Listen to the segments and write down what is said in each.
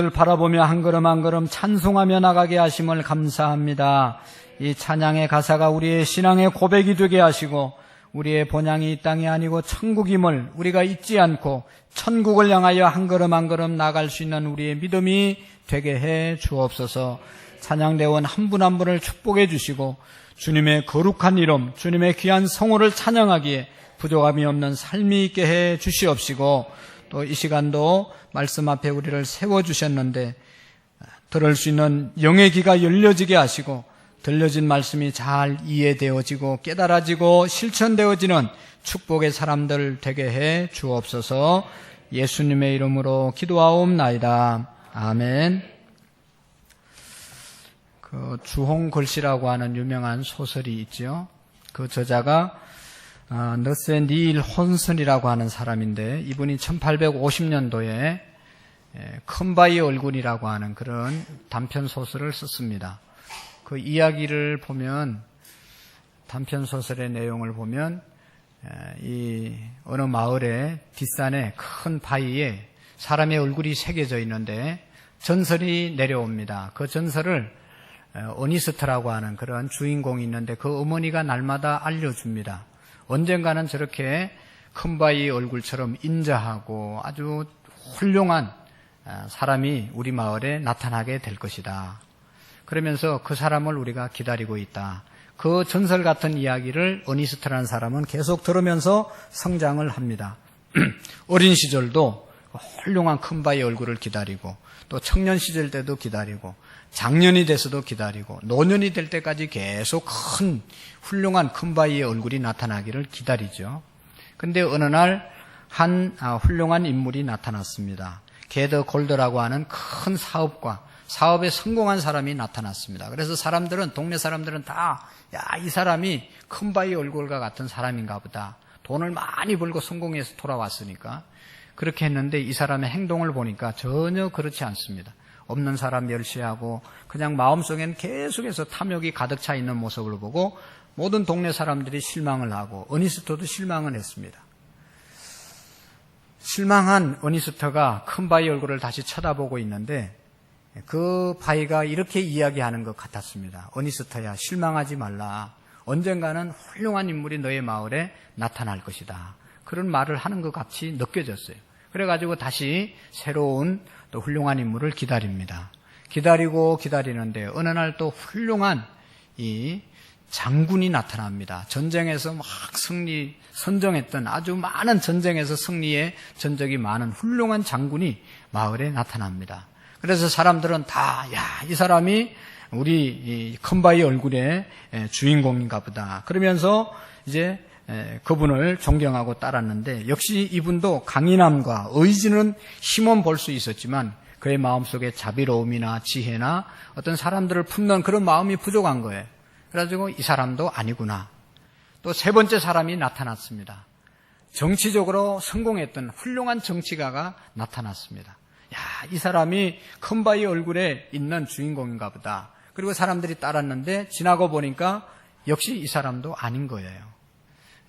를 바라보며 한 걸음 한 걸음 찬송하며 나가게 하심을 감사합니다. 이 찬양의 가사가 우리의 신앙의 고백이 되게 하시고 우리의 본향이 이 땅이 아니고 천국임을 우리가 잊지 않고 천국을 향하여 한 걸음 한 걸음 나갈 수 있는 우리의 믿음이 되게 해 주옵소서. 찬양대원 한 분 한 분을 축복해 주시고 주님의 거룩한 이름, 주님의 귀한 성호를 찬양하기에 부족함이 없는 삶이 있게 해 주시옵시고, 또 이 시간도 말씀 앞에 우리를 세워주셨는데 들을 수 있는 영의 귀가 열려지게 하시고 들려진 말씀이 잘 이해되어지고 깨달아지고 실천되어지는 축복의 사람들 되게 해 주옵소서. 예수님의 이름으로 기도하옵나이다. 아멘. 주홍글씨라고 하는 유명한 소설이 있죠. 그 저자가 너세 니일 혼슨이라고 하는 사람인데, 이분이 1850년도에 컴바이 얼굴이라고 하는 그런 단편 소설을 썼습니다. 그 이야기를 보면, 단편 소설의 내용을 보면, 이 어느 마을의 뒷산에 큰 바위에 사람의 얼굴이 새겨져 있는데 전설이 내려옵니다. 그 전설을 어니스트라고 하는 그런 주인공이 있는데 그 어머니가 날마다 알려줍니다. 언젠가는 저렇게 큰 바위 얼굴처럼 인자하고 아주 훌륭한 사람이 우리 마을에 나타나게 될 것이다. 그러면서 그 사람을 우리가 기다리고 있다. 그 전설 같은 이야기를 어니스트라는 사람은 계속 들으면서 성장을 합니다. 어린 시절도 훌륭한 큰 바위 얼굴을 기다리고, 또 청년 시절 때도 기다리고, 장년이 돼서도 기다리고, 노년이 될 때까지 계속 큰 훌륭한 큰 바위의 얼굴이 나타나기를 기다리죠. 근데 어느 날 한 훌륭한 인물이 나타났습니다. 게더 골드라고 하는 큰 사업가, 사업에 성공한 사람이 나타났습니다. 그래서 사람들은, 동네 사람들은 다, 이 사람이 큰 바위 얼굴과 같은 사람인가 보다. 돈을 많이 벌고 성공해서 돌아왔으니까. 그렇게 했는데 이 사람의 행동을 보니까 전혀 그렇지 않습니다. 없는 사람 멸시하고 그냥 마음속에는 계속해서 탐욕이 가득 차 있는 모습을 보고 모든 동네 사람들이 실망을 하고 어니스트도 실망을 했습니다. 실망한 어니스트가 큰 바위 얼굴을 다시 쳐다보고 있는데 그 바위가 이렇게 이야기하는 것 같았습니다. 어니스트야, 실망하지 말라. 언젠가는 훌륭한 인물이 너의 마을에 나타날 것이다. 그런 말을 하는 것 같이 느껴졌어요. 그래가지고 다시 새로운 또 훌륭한 인물을 기다립니다. 기다리고 기다리는데 어느 날 또 훌륭한 이 장군이 나타납니다. 전쟁에서 막 선정했던 아주 많은 전쟁에서 승리의 전적이 많은 훌륭한 장군이 마을에 나타납니다. 그래서 사람들은 다, 이 사람이 우리 큰 바위 얼굴의 주인공인가 보다. 그러면서 이제 그분을 존경하고 따랐는데, 역시 이분도 강인함과 의지는 힘은 볼 수 있었지만 그의 마음속에 자비로움이나 지혜나 어떤 사람들을 품는 그런 마음이 부족한 거예요. 그래가지고 이 사람도 아니구나. 또 세 번째 사람이 나타났습니다. 정치적으로 성공했던 훌륭한 정치가가 나타났습니다. 이 사람이 큰 바위 얼굴에 있는 주인공인가 보다. 그리고 사람들이 따랐는데 지나고 보니까 역시 이 사람도 아닌 거예요.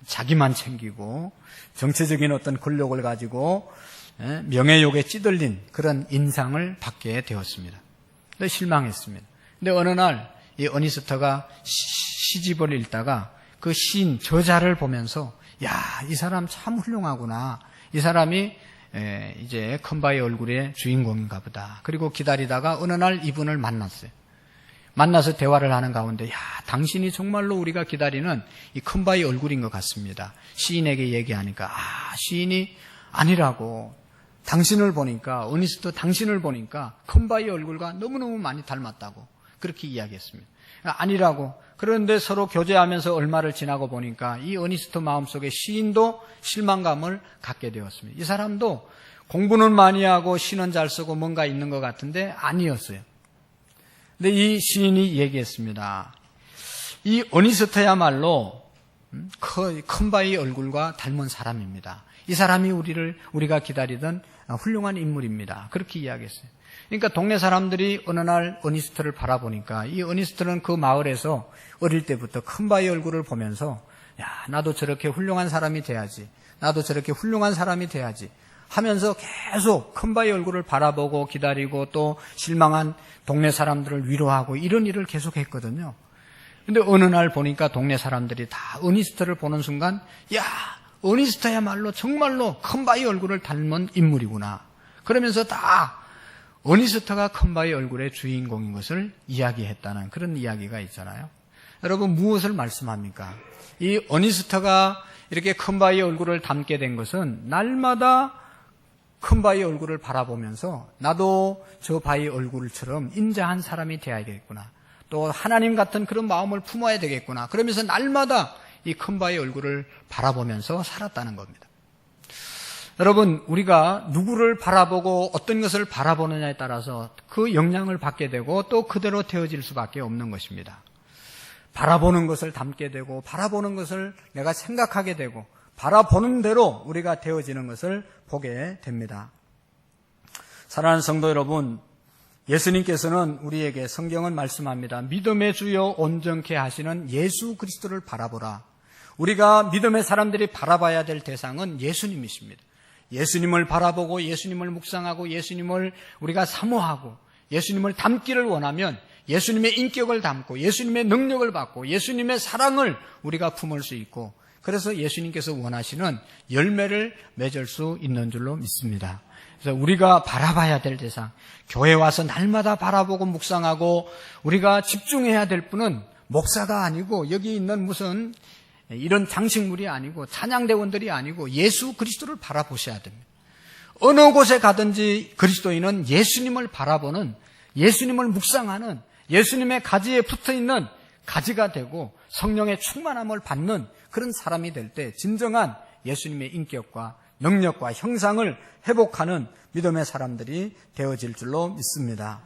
자기만 챙기고 정치적인 어떤 권력을 가지고 명예욕에 찌들린 그런 인상을 받게 되었습니다. 근데 실망했습니다. 근데 어느 날 이 어니스트가 시집을 읽다가 그 시인 저자를 보면서 이 사람 참 훌륭하구나. 이 사람이 이제 큰 바위 얼굴의 주인공인가 보다. 그리고 기다리다가 어느 날 이분을 만났어요. 만나서 대화를 하는 가운데 당신이 정말로 우리가 기다리는 이 큰 바위 얼굴인 것 같습니다. 시인에게 얘기하니까 시인이 아니라고. 당신을 보니까, 어니스트 당신을 보니까 큰 바위 얼굴과 너무너무 많이 닮았다고 그렇게 이야기했습니다. 아니라고. 그런데 서로 교제하면서 얼마를 지나고 보니까 이 어니스트 마음속에 시인도 실망감을 갖게 되었습니다. 이 사람도 공부는 많이 하고 시는 잘 쓰고 뭔가 있는 것 같은데 아니었어요. 근데 이 시인이 얘기했습니다. 이 어니스트야말로 큰 바위 얼굴과 닮은 사람입니다. 이 사람이 우리가 기다리던 훌륭한 인물입니다. 그렇게 이야기했어요. 그러니까 동네 사람들이 어느 날 어니스트를 바라보니까 이 어니스트는 그 마을에서 어릴 때부터 큰 바위 얼굴을 보면서 나도 저렇게 훌륭한 사람이 돼야지. 나도 저렇게 훌륭한 사람이 돼야지 하면서 계속 큰 바위 얼굴을 바라보고 기다리고 또 실망한 동네 사람들을 위로하고 이런 일을 계속 했거든요. 근데 어느 날 보니까 동네 사람들이 다 어니스트를 보는 순간, 야, 어니스트야말로 정말로 큰 바위 얼굴을 닮은 인물이구나. 그러면서 다 어니스트가 큰 바위 얼굴의 주인공인 것을 이야기했다는 그런 이야기가 있잖아요. 여러분, 무엇을 말씀합니까? 이 어니스트가 이렇게 큰 바위 얼굴을 닮게 된 것은 날마다 큰 바위 얼굴을 바라보면서 나도 저 바위 얼굴처럼 인자한 사람이 되어야겠구나. 또 하나님 같은 그런 마음을 품어야 되겠구나. 그러면서 날마다 이 큰 바위 얼굴을 바라보면서 살았다는 겁니다. 여러분, 우리가 누구를 바라보고 어떤 것을 바라보느냐에 따라서 그 영향을 받게 되고 또 그대로 되어질 수밖에 없는 것입니다. 바라보는 것을 담게 되고 바라보는 것을 내가 생각하게 되고 바라보는 대로 우리가 되어지는 것을 보게 됩니다. 사랑하는 성도 여러분, 예수님께서는 우리에게 성경은 말씀합니다. 믿음의 주요 온전케 하시는 예수 그리스도를 바라보라. 우리가 믿음의 사람들이 바라봐야 될 대상은 예수님이십니다. 예수님을 바라보고 예수님을 묵상하고 예수님을 우리가 사모하고 예수님을 닮기를 원하면 예수님의 인격을 담고 예수님의 능력을 받고 예수님의 사랑을 우리가 품을 수 있고, 그래서 예수님께서 원하시는 열매를 맺을 수 있는 줄로 믿습니다. 그래서 우리가 바라봐야 될 대상, 교회 와서 날마다 바라보고 묵상하고 우리가 집중해야 될 분은 목사가 아니고 여기 있는 무슨 이런 장식물이 아니고 찬양대원들이 아니고 예수 그리스도를 바라보셔야 됩니다. 어느 곳에 가든지 그리스도인은 예수님을 바라보는, 예수님을 묵상하는, 예수님의 가지에 붙어있는 가지가 되고 성령의 충만함을 받는 그런 사람이 될 때 진정한 예수님의 인격과 능력과 형상을 회복하는 믿음의 사람들이 되어질 줄로 믿습니다.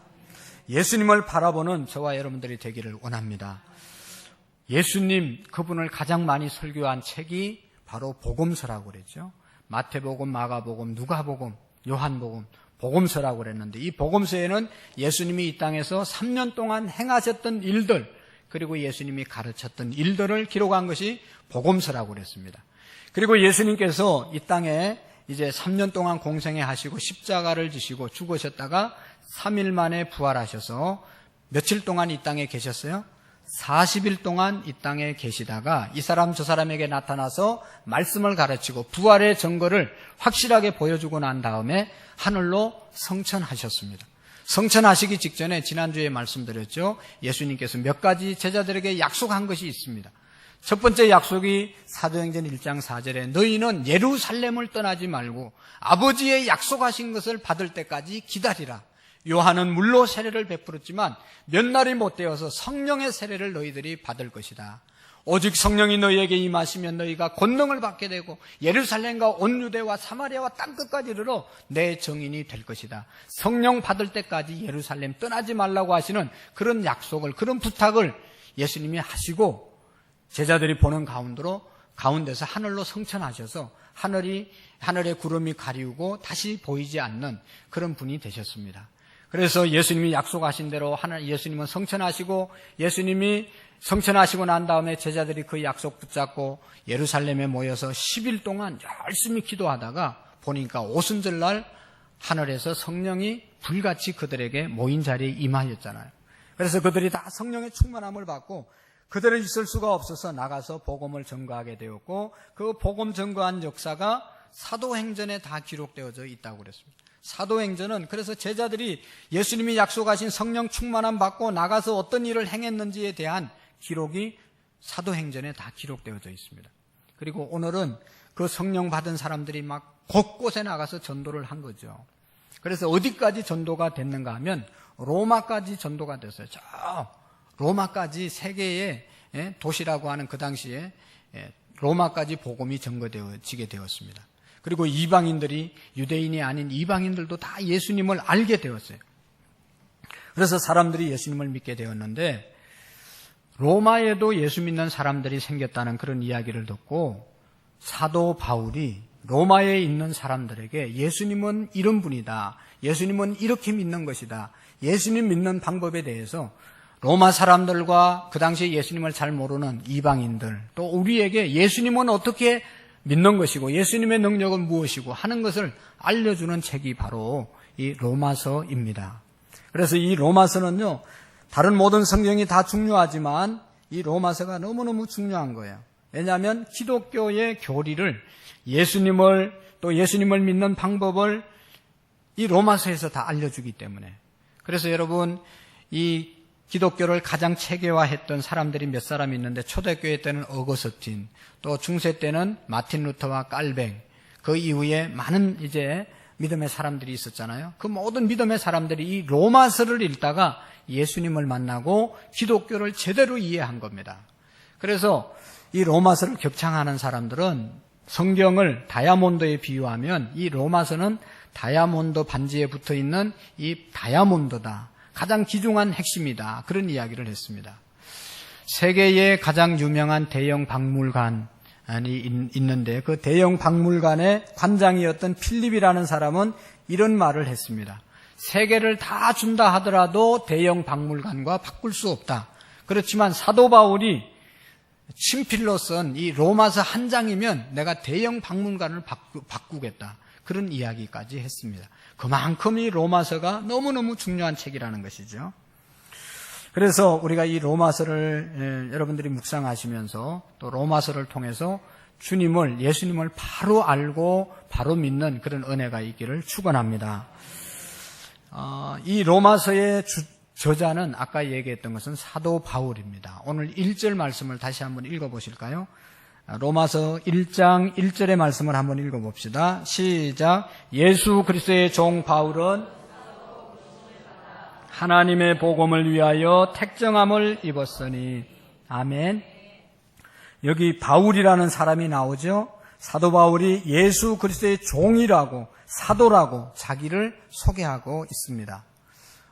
예수님을 바라보는 저와 여러분들이 되기를 원합니다. 예수님, 그분을 가장 많이 설교한 책이 바로 복음서라고 그랬죠. 마태복음, 마가복음, 누가복음, 요한복음, 복음서라고 그랬는데 이 복음서에는 예수님이 이 땅에서 3년 동안 행하셨던 일들, 그리고 예수님이 가르쳤던 일들을 기록한 것이 복음서라고 그랬습니다. 그리고 예수님께서 이 땅에 이제 3년 동안 공생애 하시고 십자가를 지시고 죽으셨다가 3일 만에 부활하셔서 며칠 동안 이 땅에 계셨어요? 40일 동안 이 땅에 계시다가 이 사람 저 사람에게 나타나서 말씀을 가르치고 부활의 증거를 확실하게 보여주고 난 다음에 하늘로 성천하셨습니다. 성천하시기 직전에 지난주에 말씀드렸죠. 예수님께서 몇 가지 제자들에게 약속한 것이 있습니다. 첫 번째 약속이 사도행전 1장 4절에 너희는 예루살렘을 떠나지 말고 아버지의 약속하신 것을 받을 때까지 기다리라. 요한은 물로 세례를 베풀었지만 몇 날이 못 되어서 성령의 세례를 너희들이 받을 것이다. 오직 성령이 너희에게 임하시면 너희가 권능을 받게 되고 예루살렘과 온 유대와 사마리아와 땅끝까지 이르러 내 증인이 될 것이다. 성령 받을 때까지 예루살렘 떠나지 말라고 하시는 그런 약속을, 그런 부탁을 예수님이 하시고 제자들이 보는 가운데서 하늘로 성천하셔서 하늘의 구름이 가리우고 다시 보이지 않는 그런 분이 되셨습니다. 그래서 예수님이 약속하신 대로 예수님은 성천하시고 예수님이 성천하시고 난 다음에 제자들이 그 약속 붙잡고 예루살렘에 모여서 10일 동안 열심히 기도하다가 보니까 오순절날 하늘에서 성령이 불같이 그들에게 모인 자리에 임하였잖아요. 그래서 그들이 다 성령의 충만함을 받고 그들은 있을 수가 없어서 나가서 복음을 전거하게 되었고 그 복음 전거한 역사가 사도행전에 다 기록되어져 있다고 그랬습니다. 사도행전은 그래서 제자들이 예수님이 약속하신 성령 충만함 받고 나가서 어떤 일을 행했는지에 대한 기록이 사도행전에 다 기록되어져 있습니다. 그리고 오늘은 그 성령 받은 사람들이 막 곳곳에 나가서 전도를 한 거죠. 그래서 어디까지 전도가 됐는가 하면 로마까지 전도가 됐어요. 저 로마까지 세계의 도시라고 하는 그 당시에 로마까지 복음이 전거되어지게 되었습니다. 그리고 이방인들이 유대인이 아닌 이방인들도 다 예수님을 알게 되었어요. 그래서 사람들이 예수님을 믿게 되었는데 로마에도 예수 믿는 사람들이 생겼다는 그런 이야기를 듣고 사도 바울이 로마에 있는 사람들에게 예수님은 이런 분이다. 예수님은 이렇게 믿는 것이다. 예수님 믿는 방법에 대해서 로마 사람들과 그 당시에 예수님을 잘 모르는 이방인들 또 우리에게 예수님은 어떻게 믿는 것이고 예수님의 능력은 무엇이고 하는 것을 알려주는 책이 바로 이 로마서입니다. 그래서 이 로마서는요, 다른 모든 성경이 다 중요하지만 이 로마서가 너무너무 중요한 거예요. 왜냐하면 기독교의 교리를 또 예수님을 믿는 방법을 이 로마서에서 다 알려주기 때문에. 그래서 여러분, 이 기독교를 가장 체계화했던 사람들이 몇 사람 있는데 초대교회 때는 어거스틴, 또 중세 때는 마틴 루터와 깔뱅, 그 이후에 많은 이제 믿음의 사람들이 있었잖아요. 그 모든 믿음의 사람들이 이 로마서를 읽다가 예수님을 만나고 기독교를 제대로 이해한 겁니다. 그래서 이 로마서를 격창하는 사람들은 성경을 다이아몬드에 비유하면 이 로마서는 다이아몬드 반지에 붙어있는 이 다이아몬드다. 가장 귀중한 핵심이다. 그런 이야기를 했습니다. 세계의 가장 유명한 대형 박물관이 있는데 그 대형 박물관의 관장이었던 필립이라는 사람은 이런 말을 했습니다. 세계를 다 준다 하더라도 대형 박물관과 바꿀 수 없다. 그렇지만 사도 바울이 친필로 쓴 이 로마서 한 장이면 내가 대형 박물관을 바꾸겠다. 그런 이야기까지 했습니다. 그만큼 이 로마서가 너무너무 중요한 책이라는 것이죠. 그래서 우리가 이 로마서를 여러분들이 묵상하시면서 또 로마서를 통해서 예수님을 바로 알고 바로 믿는 그런 은혜가 있기를 축원합니다. 이 로마서의 저자는 아까 얘기했던 것은 사도 바울입니다. 오늘 1절 말씀을 다시 한번 읽어보실까요? 로마서 1장 1절의 말씀을 한번 읽어봅시다. 시작. 예수 그리스도의 종 바울은 하나님의 복음을 위하여 택정함을 입었으니. 아멘. 여기 바울이라는 사람이 나오죠. 사도 바울이 예수 그리스도의 종이라고, 사도라고 자기를 소개하고 있습니다.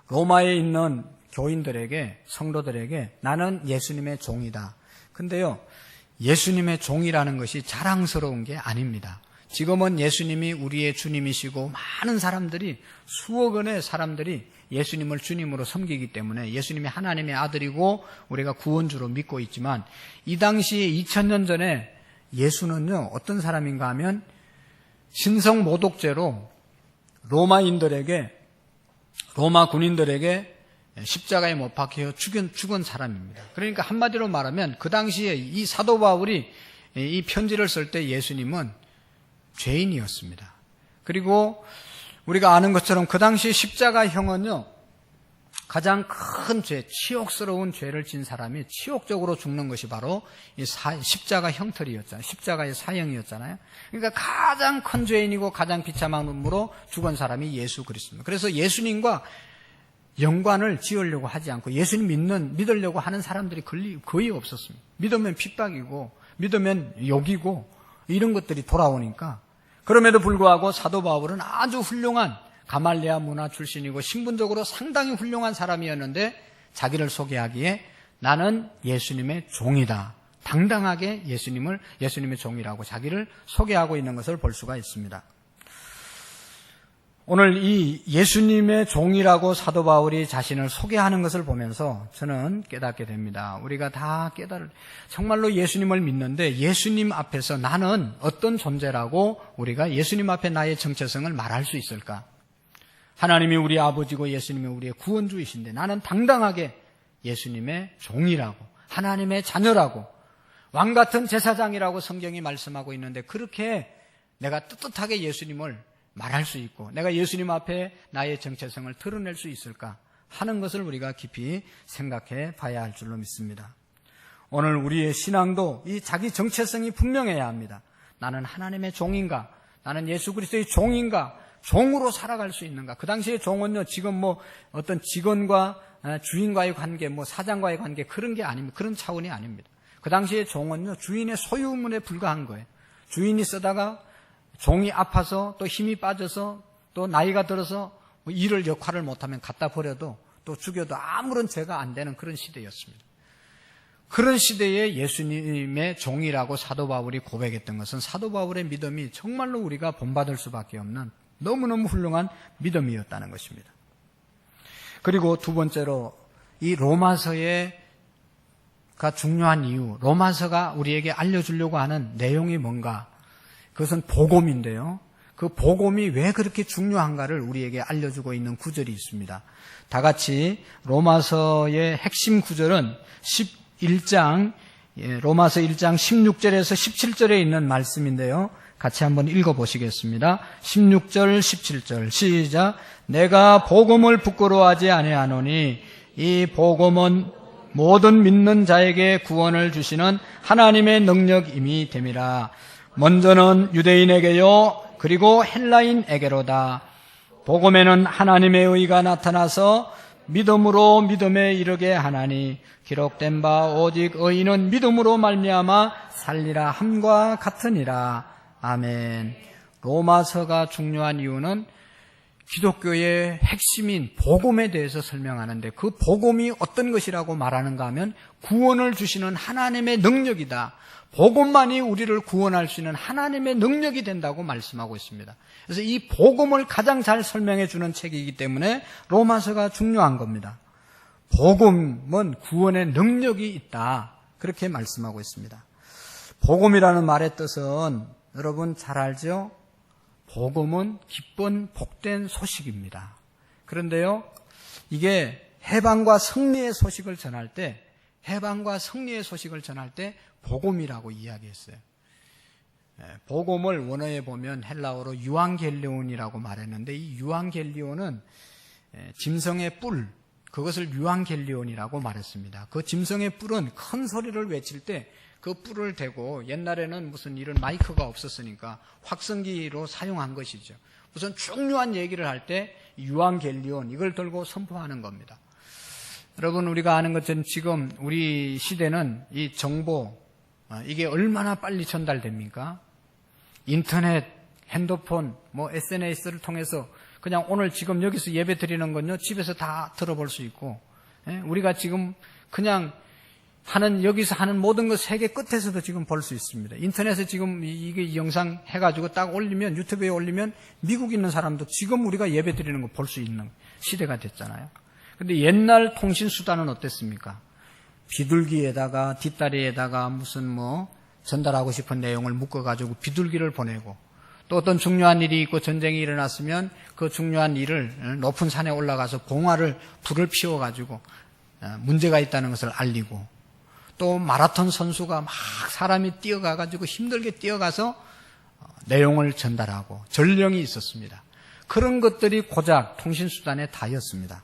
로마에 있는 교인들에게, 성도들에게 나는 예수님의 종이다. 근데요, 예수님의 종이라는 것이 자랑스러운 게 아닙니다. 지금은 예수님이 우리의 주님이시고 많은 사람들이, 수억 원의 사람들이 예수님을 주님으로 섬기기 때문에 예수님이 하나님의 아들이고 우리가 구원주로 믿고 있지만, 이 당시에 2000년 전에 예수는요, 어떤 사람인가 하면 신성 모독죄로 로마 군인들에게 십자가에 못 박혀 죽은 사람입니다. 그러니까 한마디로 말하면 그 당시에 이 사도 바울이 이 편지를 쓸 때 예수님은 죄인이었습니다. 그리고 우리가 아는 것처럼 그 당시 십자가형은요, 가장 큰 죄, 치욕스러운 죄를 진 사람이 치욕적으로 죽는 것이 바로 이 십자가 형틀이었잖아요. 십자가의 사형이었잖아요. 그러니까 가장 큰 죄인이고 가장 비참한 음으로 죽은 사람이 예수 그리스도입니다. 그래서 예수님과 연관을 지으려고 하지 않고 예수님 믿으려고 하는 사람들이 거의 없었습니다. 믿으면 핍박이고 믿으면 욕이고 이런 것들이 돌아오니까. 그럼에도 불구하고 사도 바울은 아주 훌륭한 가말리아 문화 출신이고 신분적으로 상당히 훌륭한 사람이었는데 자기를 소개하기에 나는 예수님의 종이다. 당당하게 예수님의 종이라고 자기를 소개하고 있는 것을 볼 수가 있습니다. 오늘 이 예수님의 종이라고 사도 바울이 자신을 소개하는 것을 보면서 저는 깨닫게 됩니다. 우리가 다 정말로 예수님을 믿는데 예수님 앞에서 나는 어떤 존재라고 우리가 예수님 앞에 나의 정체성을 말할 수 있을까? 하나님이 우리 아버지고 예수님이 우리의 구원주이신데 나는 당당하게 예수님의 종이라고, 하나님의 자녀라고, 왕같은 제사장이라고 성경이 말씀하고 있는데 그렇게 내가 떳떳하게 예수님을 말할 수 있고 내가 예수님 앞에 나의 정체성을 드러낼 수 있을까 하는 것을 우리가 깊이 생각해 봐야 할 줄로 믿습니다. 오늘 우리의 신앙도 이 자기 정체성이 분명해야 합니다. 나는 하나님의 종인가? 나는 예수 그리스도의 종인가? 종으로 살아갈 수 있는가? 그 당시의 종은요, 지금 어떤 직원과 주인과의 관계, 사장과의 관계 그런 게 아닙니다. 그런 차원이 아닙니다. 그 당시의 종은요, 주인의 소유물에 불과한 거예요. 주인이 쓰다가 종이 아파서 또 힘이 빠져서 또 나이가 들어서 역할을 못하면 갖다 버려도 또 죽여도 아무런 죄가 안 되는 그런 시대였습니다. 그런 시대에 예수님의 종이라고 사도 바울이 고백했던 것은 사도 바울의 믿음이 정말로 우리가 본받을 수밖에 없는 너무너무 훌륭한 믿음이었다는 것입니다. 그리고 두 번째로 이 로마서가 중요한 이유, 로마서가 우리에게 알려주려고 하는 내용이 뭔가? 그것은 복음인데요. 그 복음이 왜 그렇게 중요한가를 우리에게 알려주고 있는 구절이 있습니다. 다 같이 로마서의 핵심 구절은 11장, 로마서 1장 16절에서 17절에 있는 말씀인데요. 같이 한번 읽어보시겠습니다. 16절, 17절 시작. 내가 복음을 부끄러워하지 아니하노니 이 복음은 모든 믿는 자에게 구원을 주시는 하나님의 능력임이 됨이라. 먼저는 유대인에게요 그리고 헬라인에게로다. 복음에는 하나님의 의가 나타나서 믿음으로 믿음에 이르게 하나니 기록된 바 오직 의인은 믿음으로 말미암아 살리라 함과 같으니라. 아멘. 로마서가 중요한 이유는 기독교의 핵심인 복음에 대해서 설명하는데 그 복음이 어떤 것이라고 말하는가 하면 구원을 주시는 하나님의 능력이다. 복음만이 우리를 구원할 수 있는 하나님의 능력이 된다고 말씀하고 있습니다. 그래서 이 복음을 가장 잘 설명해 주는 책이기 때문에 로마서가 중요한 겁니다. 복음은 구원의 능력이 있다. 그렇게 말씀하고 있습니다. 복음이라는 말의 뜻은 여러분 잘 알죠? 복음은 기쁜 복된 소식입니다. 그런데요, 이게 해방과 승리의 소식을 전할 때 복음이라고 이야기했어요. 복음을 원어에 보면 헬라어로 유앙겔리온이라고 말했는데 이 유앙겔리온은 짐승의 뿔, 그것을 유앙겔리온이라고 말했습니다. 그 짐승의 뿔은 큰 소리를 외칠 때 그 뿔을 대고 옛날에는 무슨 이런 마이크가 없었으니까 확성기로 사용한 것이죠. 무슨 중요한 얘기를 할 때 유앙겔리온 이걸 들고 선포하는 겁니다. 여러분 우리가 아는 것처럼 지금 우리 시대는 이 정보 이게 얼마나 빨리 전달됩니까? 인터넷, 핸드폰, SNS를 통해서 그냥 오늘 지금 여기서 예배 드리는 건요 집에서 다 들어볼 수 있고 우리가 지금 그냥 여기서 하는 모든 것 세계 끝에서도 지금 볼 수 있습니다. 인터넷에 지금 이게 영상 해가지고 딱 올리면 유튜브에 올리면 미국 있는 사람도 지금 우리가 예배 드리는 거 볼 수 있는 시대가 됐잖아요. 근데 옛날 통신 수단은 어땠습니까? 비둘기에다가 뒷다리에다가 무슨 전달하고 싶은 내용을 묶어가지고 비둘기를 보내고 또 어떤 중요한 일이 있고 전쟁이 일어났으면 그 중요한 일을 높은 산에 올라가서 불을 피워가지고 문제가 있다는 것을 알리고 또 마라톤 선수가 막 사람이 뛰어가가지고 힘들게 뛰어가서 내용을 전달하고 전령이 있었습니다. 그런 것들이 고작 통신수단의 다였습니다.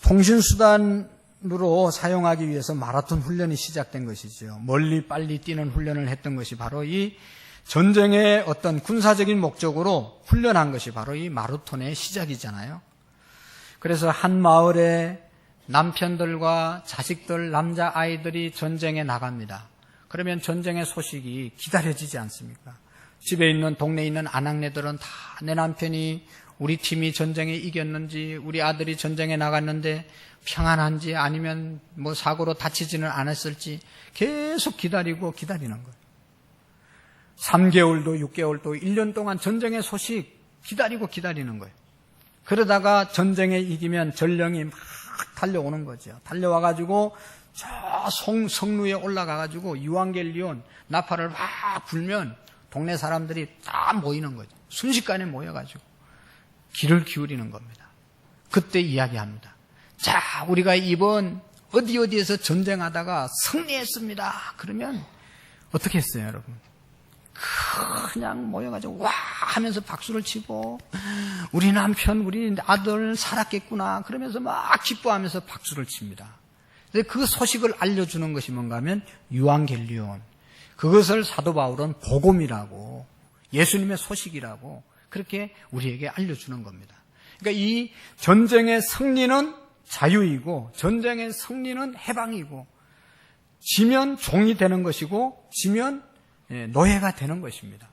통신수단으로 사용하기 위해서 마라톤 훈련이 시작된 것이죠. 멀리 빨리 뛰는 훈련을 했던 것이 바로 이 전쟁의 어떤 군사적인 목적으로 훈련한 것이 바로 이 마라톤의 시작이잖아요. 그래서 한 마을에 남편들과 자식들, 남자아이들이 전쟁에 나갑니다. 그러면 전쟁의 소식이 기다려지지 않습니까? 집에 있는 동네에 있는 아낙네들은 다 내 남편이 우리 팀이 전쟁에 이겼는지 우리 아들이 전쟁에 나갔는데 평안한지 아니면 사고로 다치지는 않았을지 계속 기다리는 거예요. 3개월도 6개월도 1년 동안 전쟁의 소식 기다리는 거예요. 그러다가 전쟁에 이기면 전령이 막 달려오는 거죠. 달려와가지고 저 성루에 올라가가지고 유앙겔리온 나팔을 막 불면 동네 사람들이 다 모이는 거죠. 순식간에 모여가지고 귀를 기울이는 겁니다. 그때 이야기합니다. 자, 우리가 이번 어디에서 전쟁하다가 승리했습니다. 그러면 어떻게 했어요, 여러분? 그냥 모여가지고 와 하면서 박수를 치고 우리 남편, 우리 아들 살았겠구나 그러면서 막 기뻐하면서 박수를 칩니다. 그 소식을 알려주는 것이 뭔가 하면 유앙겔리온, 그것을 사도 바울은 복음이라고 예수님의 소식이라고 그렇게 우리에게 알려주는 겁니다. 그러니까 이 전쟁의 승리는 자유이고 전쟁의 승리는 해방이고 지면 종이 되는 것이고 지면 노예가 되는 것입니다.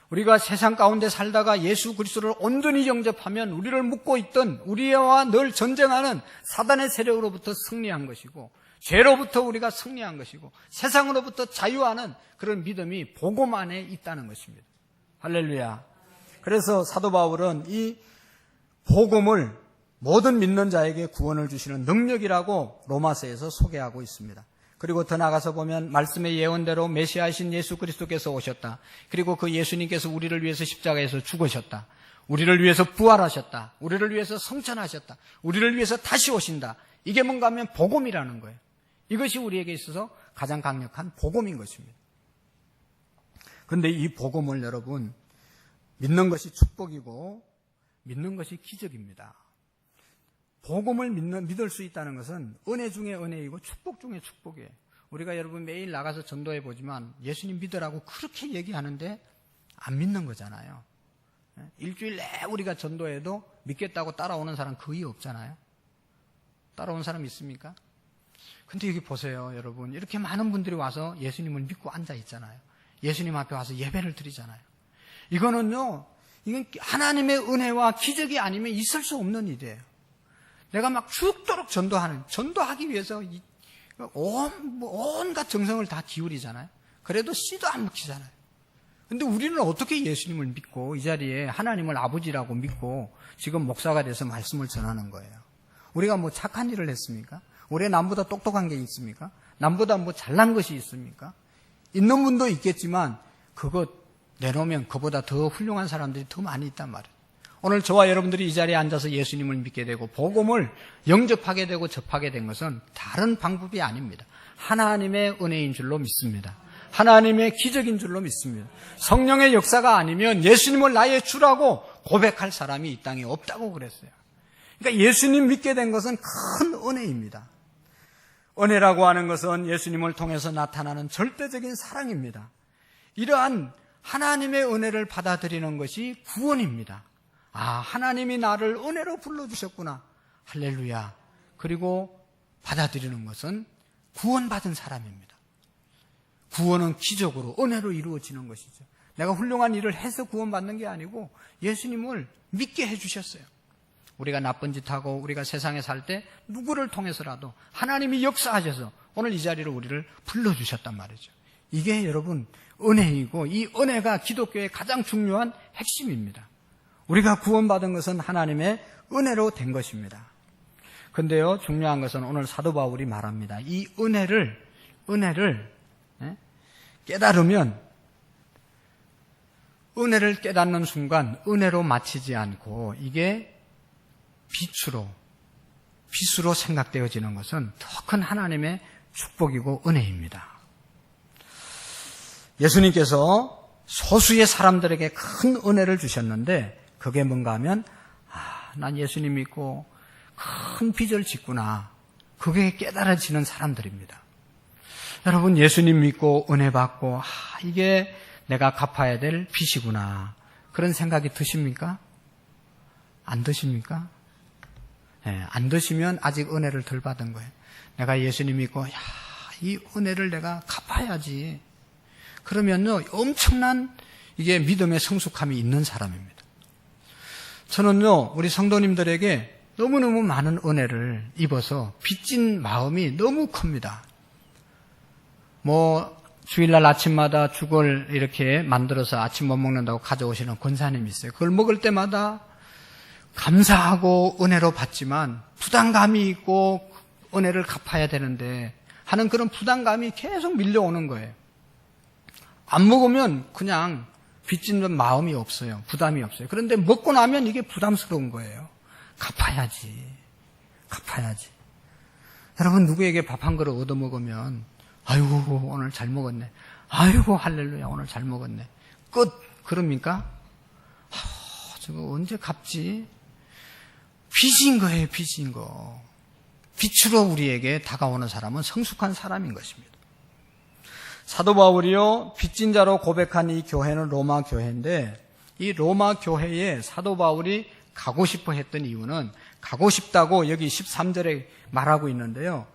우리가 세상 가운데 살다가 예수 그리스도를 온전히 영접하면 우리를 묶고 있던 우리와 늘 전쟁하는 사단의 세력으로부터 승리한 것이고 죄로부터 우리가 승리한 것이고 세상으로부터 자유하는 그런 믿음이 복음 안에 있다는 것입니다. 할렐루야. 그래서 사도 바울은 이 복음을 모든 믿는 자에게 구원을 주시는 능력이라고 로마서에서 소개하고 있습니다. 그리고 더 나가서 보면 말씀의 예언대로 메시아이신 예수 그리스도께서 오셨다. 그리고 그 예수님께서 우리를 위해서 십자가에서 죽으셨다. 우리를 위해서 부활하셨다. 우리를 위해서 성천하셨다. 우리를 위해서 다시 오신다. 이게 뭔가 하면 복음이라는 거예요. 이것이 우리에게 있어서 가장 강력한 복음인 것입니다. 그런데 이 복음을 여러분 믿는 것이 축복이고 믿는 것이 기적입니다. 복음을 믿을 수 있다는 것은 은혜 중에 은혜이고 축복 중에 축복이에요. 우리가 여러분 매일 나가서 전도해 보지만 예수님 믿으라고 그렇게 얘기하는데 안 믿는 거잖아요. 일주일 내에 우리가 전도해도 믿겠다고 따라오는 사람 거의 없잖아요. 따라온 사람 있습니까? 근데 여기 보세요, 여러분. 이렇게 많은 분들이 와서 예수님을 믿고 앉아 있잖아요. 예수님 앞에 와서 예배를 드리잖아요. 이거는 하나님의 은혜와 기적이 아니면 있을 수 없는 일이에요. 내가 막 죽도록 전도하기 위해서 온갖 정성을 다 기울이잖아요. 그래도 씨도 안 먹히잖아요. 근데 우리는 어떻게 예수님을 믿고 이 자리에 하나님을 아버지라고 믿고 지금 목사가 돼서 말씀을 전하는 거예요? 우리가 뭐 착한 일을 했습니까? 우리가 남보다 똑똑한 게 있습니까? 남보다 뭐 잘난 것이 있습니까? 있는 분도 있겠지만 그거 내놓으면 그보다 더 훌륭한 사람들이 더 많이 있단 말이에요. 오늘 저와 여러분들이 이 자리에 앉아서 예수님을 믿게 되고 복음을 영접하게 되고 접하게 된 것은 다른 방법이 아닙니다. 하나님의 은혜인 줄로 믿습니다. 하나님의 기적인 줄로 믿습니다. 성령의 역사가 아니면 예수님을 나의 주라고 고백할 사람이 이 땅에 없다고 그랬어요. 그러니까 예수님 믿게 된 것은 큰 은혜입니다. 은혜라고 하는 것은 예수님을 통해서 나타나는 절대적인 사랑입니다. 이러한 하나님의 은혜를 받아들이는 것이 구원입니다. 하나님이 나를 은혜로 불러주셨구나. 할렐루야. 그리고 받아들이는 것은 구원받은 사람입니다. 구원은 기적으로 은혜로 이루어지는 것이죠. 내가 훌륭한 일을 해서 구원받는 게 아니고 예수님을 믿게 해주셨어요. 우리가 나쁜 짓 하고 우리가 세상에 살 때 누구를 통해서라도 하나님이 역사하셔서 오늘 이 자리로 우리를 불러주셨단 말이죠. 이게 여러분 은혜이고 이 은혜가 기독교의 가장 중요한 핵심입니다. 우리가 구원받은 것은 하나님의 은혜로 된 것입니다. 그런데요, 중요한 것은 오늘 사도 바울이 말합니다. 이 은혜를 깨달으면 은혜를 깨닫는 순간 은혜로 마치지 않고 이게 빛으로 생각되어지는 것은 더 큰 하나님의 축복이고 은혜입니다. 예수님께서 소수의 사람들에게 큰 은혜를 주셨는데 그게 뭔가 하면 난 예수님 믿고 큰 빚을 짓구나. 그게 깨달아지는 사람들입니다. 여러분 예수님 믿고 은혜 받고 이게 내가 갚아야 될 빚이구나. 그런 생각이 드십니까? 안 드십니까? 네, 안 드시면 아직 은혜를 덜 받은 거예요. 내가 예수님 믿고 이 은혜를 내가 갚아야지. 그러면요 엄청난 이게 믿음의 성숙함이 있는 사람입니다. 저는요 우리 성도님들에게 너무너무 많은 은혜를 입어서 빚진 마음이 너무 큽니다. 주일날 아침마다 죽을 이렇게 만들어서 아침 못 먹는다고 가져오시는 권사님이 있어요. 그걸 먹을 때마다 감사하고 은혜로 받지만 부담감이 있고 은혜를 갚아야 되는데 하는 그런 부담감이 계속 밀려오는 거예요. 안 먹으면 그냥 빚짓는 마음이 없어요. 부담이 없어요. 그런데 먹고 나면 이게 부담스러운 거예요. 갚아야지. 여러분 누구에게 밥 한 그릇 얻어먹으면 아이고 오늘 잘 먹었네. 아이고 할렐루야 오늘 잘 먹었네. 끝. 그럽니까? 저거 언제 갚지? 빚인 거예요. 빚인 거. 빛으로 우리에게 다가오는 사람은 성숙한 사람인 것입니다. 사도 바울이요 빚진 자로 고백한 이 교회는 로마 교회인데 이 로마 교회에 사도 바울이 가고 싶어 했던 이유는 가고 싶다고 여기 13절에 말하고 있는데요.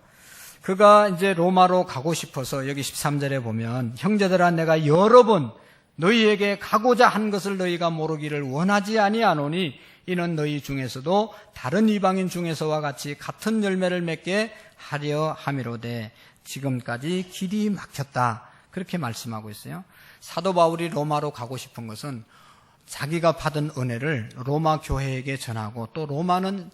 그가 이제 로마로 가고 싶어서 여기 13절에 보면 형제들아 내가 여러 번 너희에게 가고자 한 것을 너희가 모르기를 원하지 아니하노니 이는 너희 중에서도 다른 이방인 중에서와 같이 같은 열매를 맺게 하려 함이로되 지금까지 길이 막혔다. 그렇게 말씀하고 있어요. 사도 바울이 로마로 가고 싶은 것은 자기가 받은 은혜를 로마 교회에게 전하고 또 로마는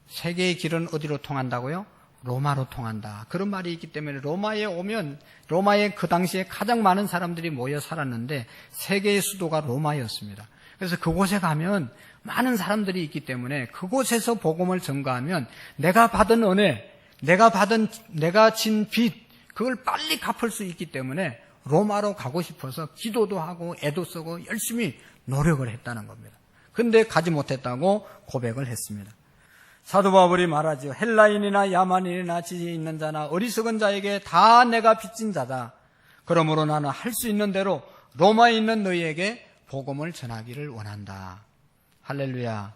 세계의 길은 어디로 통한다고요? 로마로 통한다. 그런 말이 있기 때문에 로마에 오면 로마에 그 당시에 가장 많은 사람들이 모여 살았는데 세계의 수도가 로마였습니다. 그래서 그곳에 가면 많은 사람들이 있기 때문에 그곳에서 복음을 전가하면 내가 받은 은혜, 내가 진 빚, 그걸 빨리 갚을 수 있기 때문에 로마로 가고 싶어서 기도도 하고 애도 쓰고 열심히 노력을 했다는 겁니다. 근데 가지 못했다고 고백을 했습니다. 사도 바울이 말하죠. 헬라인이나 야만인이나 지혜 있는 자나 어리석은 자에게 다 내가 빚진 자다. 그러므로 나는 할 수 있는 대로 로마에 있는 너희에게 복음을 전하기를 원한다. 할렐루야.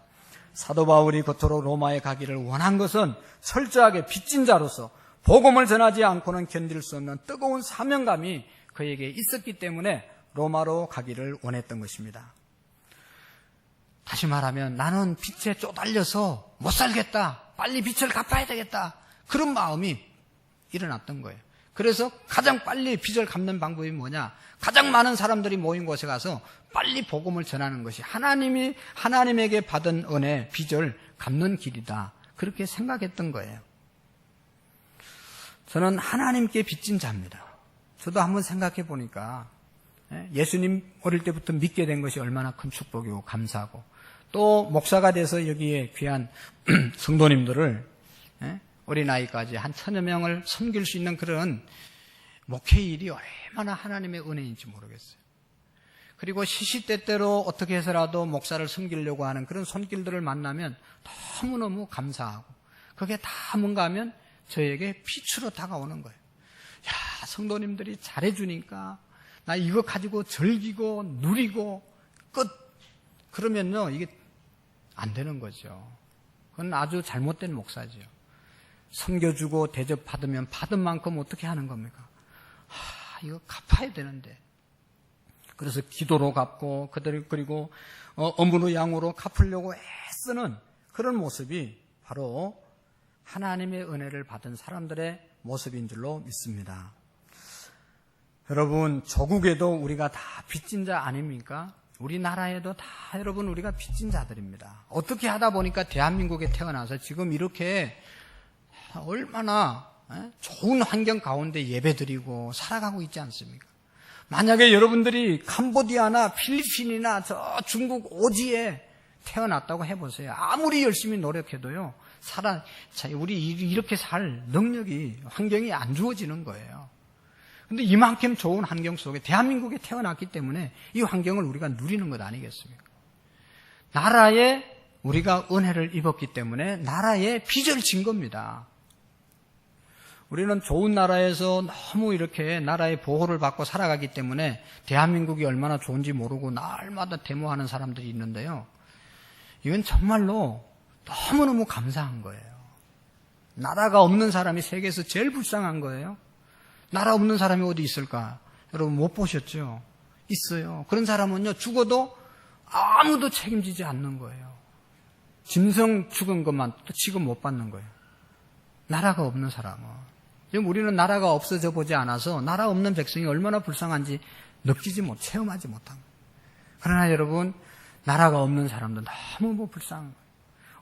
사도 바울이 그토록 로마에 가기를 원한 것은 철저하게 빚진 자로서 복음을 전하지 않고는 견딜 수 없는 뜨거운 사명감이 그에게 있었기 때문에 로마로 가기를 원했던 것입니다. 다시 말하면 나는 빚에 쪼달려서 못 살겠다. 빨리 빚을 갚아야 되겠다. 그런 마음이 일어났던 거예요. 그래서 가장 빨리 빚을 갚는 방법이 뭐냐? 가장 많은 사람들이 모인 곳에 가서 빨리 복음을 전하는 것이 하나님에게 받은 은혜, 빚을 갚는 길이다. 그렇게 생각했던 거예요. 저는 하나님께 빚진 자입니다. 저도 한번 생각해 보니까 예수님 어릴 때부터 믿게 된 것이 얼마나 큰 축복이고 감사하고 또 목사가 돼서 여기에 귀한 성도님들을 어린아이까지 한 1000여 명을 섬길 수 있는 그런 목회 일이 얼마나 하나님의 은혜인지 모르겠어요. 그리고 시시때때로 어떻게 해서라도 목사를 섬기려고 하는 그런 손길들을 만나면 너무너무 감사하고 그게 다 뭔가 하면 저에게 빛으로 다가오는 거예요. 야, 성도님들이 잘해주니까 나 이거 가지고 즐기고 누리고 끝. 그러면요 이게 안 되는 거죠. 그건 아주 잘못된 목사지요. 섬겨주고 대접받으면 받은 만큼 어떻게 하는 겁니까? 이거 갚아야 되는데. 그래서 기도로 갚고 그리고 어무로 양으로 갚으려고 애쓰는 그런 모습이 바로 하나님의 은혜를 받은 사람들의 모습인 줄로 믿습니다. 여러분, 조국에도 우리가 다 빚진 자 아닙니까? 우리나라에도 다 여러분 우리가 빚진 자들입니다. 어떻게 하다 보니까 대한민국에 태어나서 지금 이렇게 얼마나 좋은 환경 가운데 예배드리고 살아가고 있지 않습니까? 만약에 여러분들이 캄보디아나 필리핀이나 저 중국 오지에 태어났다고 해보세요. 아무리 열심히 노력해도요, 우리 이렇게 살 능력이, 환경이 안 주어지는 거예요. 근데 이만큼 좋은 환경 속에 대한민국에 태어났기 때문에 이 환경을 우리가 누리는 것 아니겠습니까? 나라에 우리가 은혜를 입었기 때문에 나라에 빚을 진 겁니다. 우리는 좋은 나라에서 너무 이렇게 나라의 보호를 받고 살아가기 때문에 대한민국이 얼마나 좋은지 모르고 날마다 데모하는 사람들이 있는데요. 이건 정말로 너무너무 감사한 거예요. 나라가 없는 사람이 세계에서 제일 불쌍한 거예요. 나라 없는 사람이 어디 있을까? 여러분 못 보셨죠? 있어요. 그런 사람은요, 죽어도 아무도 책임지지 않는 거예요. 짐승 죽은 것만 또 지금 못 받는 거예요. 나라가 없는 사람은. 지금 우리는 나라가 없어져 보지 않아서 나라 없는 백성이 얼마나 불쌍한지 체험하지 못한 거예요. 그러나 여러분, 나라가 없는 사람도 너무 불쌍한 거예요.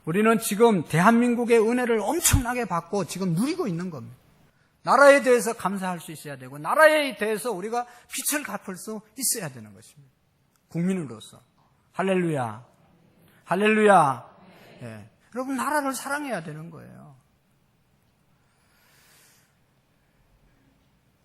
우리는 지금 대한민국의 은혜를 엄청나게 받고 지금 누리고 있는 겁니다. 나라에 대해서 감사할 수 있어야 되고 나라에 대해서 우리가 빚을 갚을 수 있어야 되는 것입니다. 국민으로서. 할렐루야. 할렐루야. 예. 여러분 나라를 사랑해야 되는 거예요.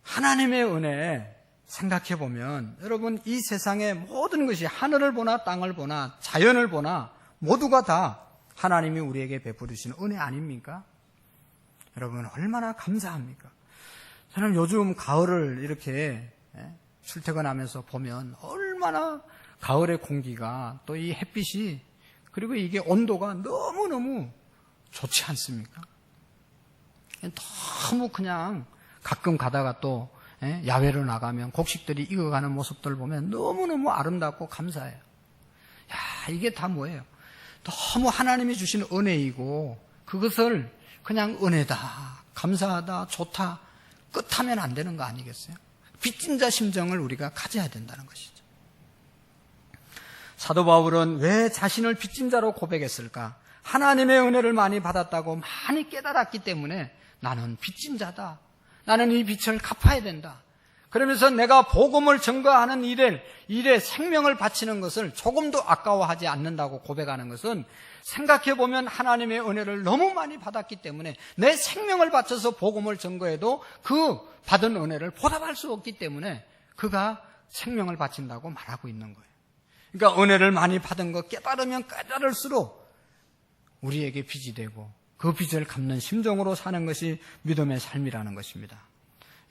하나님의 은혜 생각해 보면 여러분 이 세상의 모든 것이 하늘을 보나 땅을 보나 자연을 보나 모두가 다 하나님이 우리에게 베풀으시는 은혜 아닙니까? 여러분 얼마나 감사합니까? 저는 요즘 가을을 이렇게 출퇴근하면서 보면 얼마나 가을의 공기가 또 이 햇빛이 그리고 이게 온도가 너무너무 좋지 않습니까? 너무 그냥 가끔 가다가 또 야외로 나가면 곡식들이 익어가는 모습들 보면 너무너무 아름답고 감사해요. 야, 이게 다 뭐예요? 너무 하나님이 주신 은혜이고 그것을 그냥 은혜다, 감사하다, 좋다, 끝하면 안 되는 거 아니겠어요? 빚진 자 심정을 우리가 가져야 된다는 것이죠. 사도 바울은 왜 자신을 빚진 자로 고백했을까? 하나님의 은혜를 많이 받았다고 많이 깨달았기 때문에 나는 빚진 자다. 나는 이 빚을 갚아야 된다. 그러면서 내가 복음을 증거하는 일에 생명을 바치는 것을 조금도 아까워하지 않는다고 고백하는 것은 생각해보면 하나님의 은혜를 너무 많이 받았기 때문에 내 생명을 바쳐서 복음을 증거해도 그 받은 은혜를 보답할 수 없기 때문에 그가 생명을 바친다고 말하고 있는 거예요. 그러니까 은혜를 많이 받은 거 깨달으면 깨달을수록 우리에게 빚이 되고 그 빚을 갚는 심정으로 사는 것이 믿음의 삶이라는 것입니다.